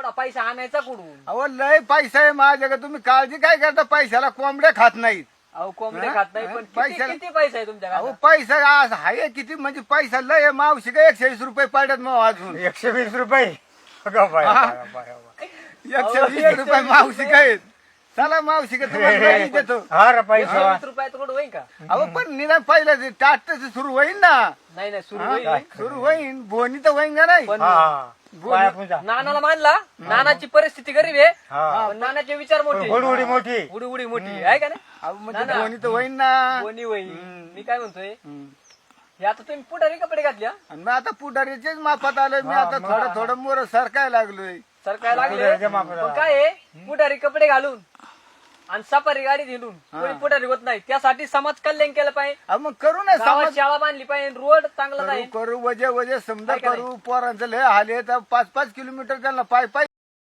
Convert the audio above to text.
एवढा पैसा आणायचा कुठून? अहो लय पैसा आहे माझ्याकडे, तुम्ही काळजी काय करता? पैशाला कोंबड्या खात नाहीत. अहो कोंबडे खात नाही, पण पैशाला- किती पैसा आहे तुमच्या अहो घरात? पैसा आज आहे किती, म्हणजे पैसा लय आहे. मावशी काय 120 रुपये पडल्यात मग अजून 120 रुपये. अगं बाया, बाया, बाया, बाया. 120 रुपये मावशी काय. चला मावशी का तुम्हाला लई देतो. हा रे पैसा 120 रुपयात कुठं होईल का? अहो पण निदान पहिलं टाटच सुरू होईल ना. नाही नाही, सुरू हा? होईल. सुरू होईल, बोनी तर होईन का नाही. पण हा पाया पूजा. नानाला मानला, नानाची परिस्थिती गरीब आहे, हा पण नानाचे विचार मोठे, उडी मोठी. उडी उडी मोठी आहे का नाही? अहो म्हणजे ना, ना. बोनी तर होईन ना. कोणी होईल. मी काय म्हणतोय, हम्म. हे आता तुम्ही पुढारी कपडे घातल्या, आणि मग आता पुढारीचेच माफत आलोय मी. हा, आता मग थोडं थोडं मोर सरकायला लागलोय. सरकाय लागले. पुढारीच्या मापात पण काय आहे, पुढारी कपडे घालून आणि सफारी गाडी घेऊन कोणी पुढारी होत नाही. त्यासाठी समाज कल्याण केलं पाहिजे, अहो मग करू ना गावात समाज. शाळा बांधली पाहिजे, रोड चांगला करू नाही. करू वजे वजे समजा आहे का नाही? करू. पोरांचं लय हाल आहे. 5-5 किलोमीटर त्यांना पाय पाय